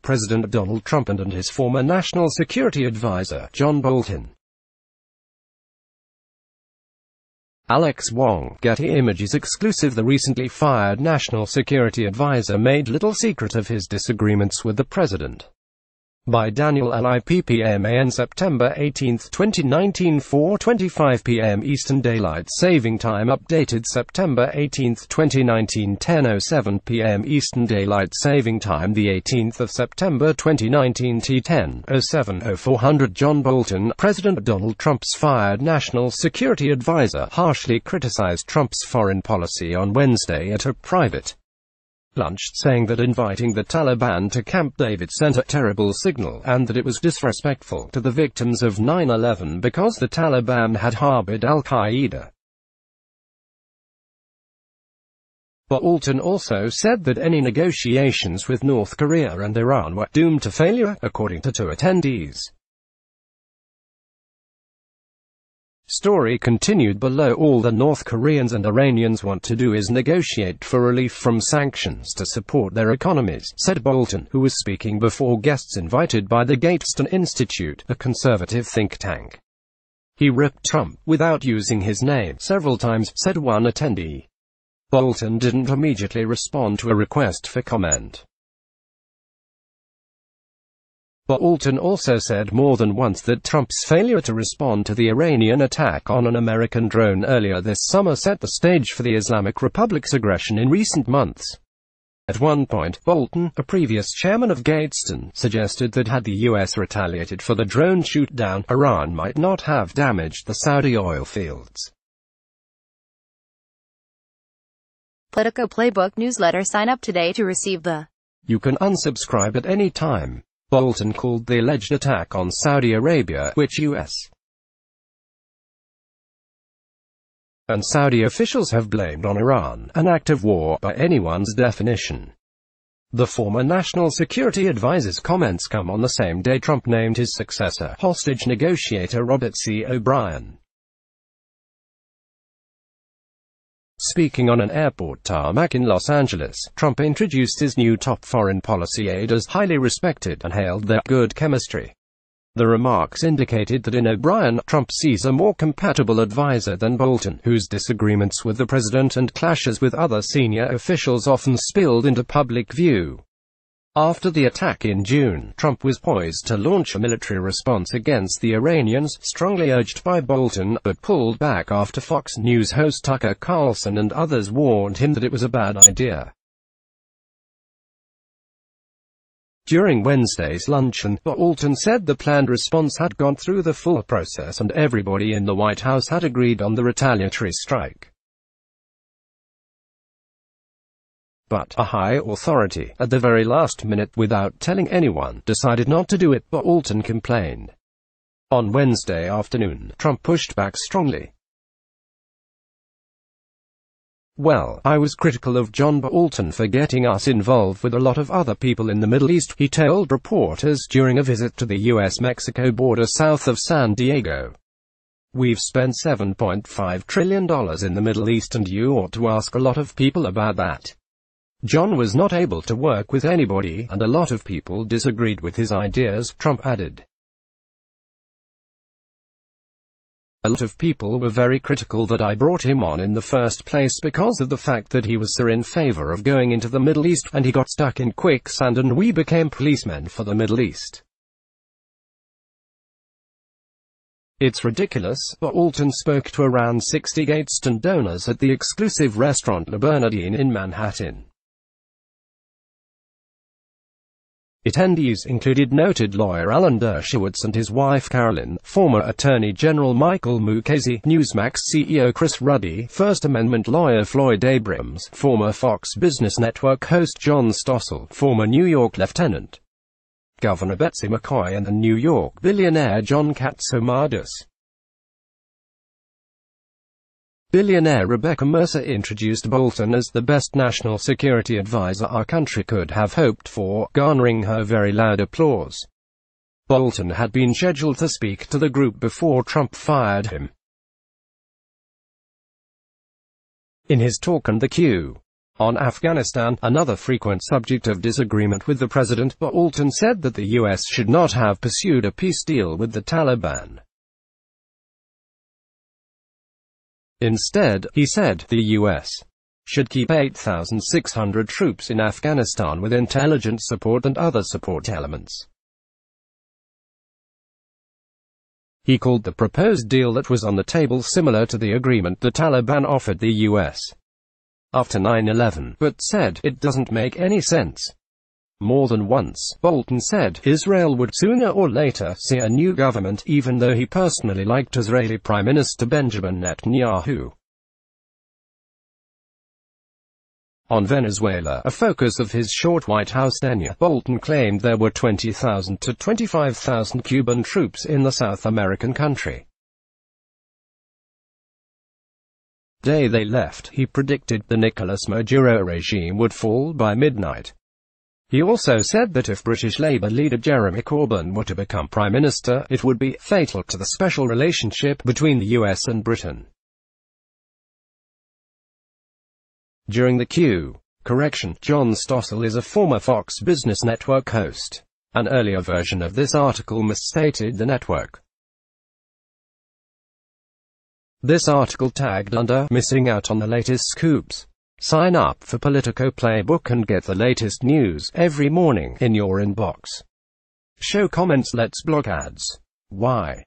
President Donald Trump and his former national security advisor, John Bolton. Alex Wong, Getty Images exclusive. The recently fired national security advisor made little secret of his disagreements with the president. By Daniel Lippman, September 18, 2019, 4:25 p.m. Eastern Daylight Saving Time. Updated September 18, 2019, 10:07 p.m. Eastern Daylight Saving Time. The 18th of September 2019, T10:07:0400. John Bolton, President Donald Trump's fired national security advisor, harshly criticized Trump's foreign policy on Wednesday at a private lunch, saying that inviting the Taliban to Camp David sent a terrible signal, and that it was disrespectful to the victims of 9/11 because the Taliban had harbored al-Qaeda. Bolton also said that any negotiations with North Korea and Iran were doomed to failure, according to two attendees. Story continued below. All the North Koreans and Iranians want to do is negotiate for relief from sanctions to support their economies, said Bolton, who was speaking before guests invited by the Gateston Institute, a conservative think tank. He ripped Trump, without using his name, several times, said one attendee. Bolton didn't immediately respond to a request for comment. Bolton also said more than once that Trump's failure to respond to the Iranian attack on an American drone earlier this summer set the stage for the Islamic Republic's aggression in recent months. At one point, Bolton, a previous chairman of Gateston, suggested that had the U.S. retaliated for the drone shoot-down, Iran might not have damaged the Saudi oil fields. Politico Playbook newsletter. Sign up today to receive the You can unsubscribe at any time. Bolton called the alleged attack on Saudi Arabia, which U.S. and Saudi officials have blamed on Iran, an act of war by anyone's definition. The former national security advisor's comments come on the same day Trump named his successor, hostage negotiator Robert C. O'Brien. Speaking on an airport tarmac in Los Angeles, Trump introduced his new top foreign policy aide as highly respected and hailed their good chemistry. The remarks indicated that in O'Brien, Trump sees a more compatible advisor than Bolton, whose disagreements with the president and clashes with other senior officials often spilled into public view. After the attack in June, Trump was poised to launch a military response against the Iranians, strongly urged by Bolton, but pulled back after Fox News host Tucker Carlson and others warned him that it was a bad idea. During Wednesday's luncheon, Bolton said the planned response had gone through the full process and everybody in the White House had agreed on the retaliatory strike. But a high authority, at the very last minute, without telling anyone, decided not to do it, Bolton complained. On Wednesday afternoon, Trump pushed back strongly. "Well, I was critical of John Bolton for getting us involved with a lot of other people in the Middle East," he told reporters during a visit to the U.S.-Mexico border south of San Diego. "We've spent $7.5 trillion in the Middle East and you ought to ask a lot of people about that." John was not able to work with anybody, and a lot of people disagreed with his ideas, Trump added. "A lot of people were very critical that I brought him on in the first place because of the fact that he was so in favor of going into the Middle East, and he got stuck in quicksand and we became policemen for the Middle East. It's ridiculous." Bolton spoke to around 60 Gateston donors at the exclusive restaurant La Bernardine in Manhattan. Attendees included noted lawyer Alan Dershowitz and his wife Carolyn, former Attorney General Michael Mukasey, Newsmax CEO Chris Ruddy, First Amendment lawyer Floyd Abrams, former Fox Business Network host John Stossel, former New York Lieutenant Governor Betsy McCoy, and New York billionaire John Katsomadis. Billionaire Rebecca Mercer introduced Bolton as the best national security advisor our country could have hoped for, garnering her very loud applause. Bolton had been scheduled to speak to the group before Trump fired him. In his talk on the Q On Afghanistan, another frequent subject of disagreement with the president, Bolton said that the U.S. should not have pursued a peace deal with the Taliban. Instead, he said, the U.S. should keep 8,600 troops in Afghanistan with intelligence support and other support elements. He called the proposed deal that was on the table similar to the agreement the Taliban offered the U.S. after 9/11, but said, it doesn't make any sense. More than once, Bolton said, Israel would sooner or later see a new government, even though he personally liked Israeli Prime Minister Benjamin Netanyahu. On Venezuela, a focus of his short White House tenure, Bolton claimed there were 20,000 to 25,000 Cuban troops in the South American country. The day they left, he predicted the Nicolas Maduro regime would fall by midnight. He also said that if British Labour leader Jeremy Corbyn were to become Prime Minister, it would be fatal to the special relationship between the US and Britain. During the John Stossel is a former Fox Business Network host. An earlier version of this article misstated the network. This article tagged under "Missing out on the latest scoops." Sign up for Politico Playbook and get the latest news every morning in your inbox. Show comments. Let's block ads. Why?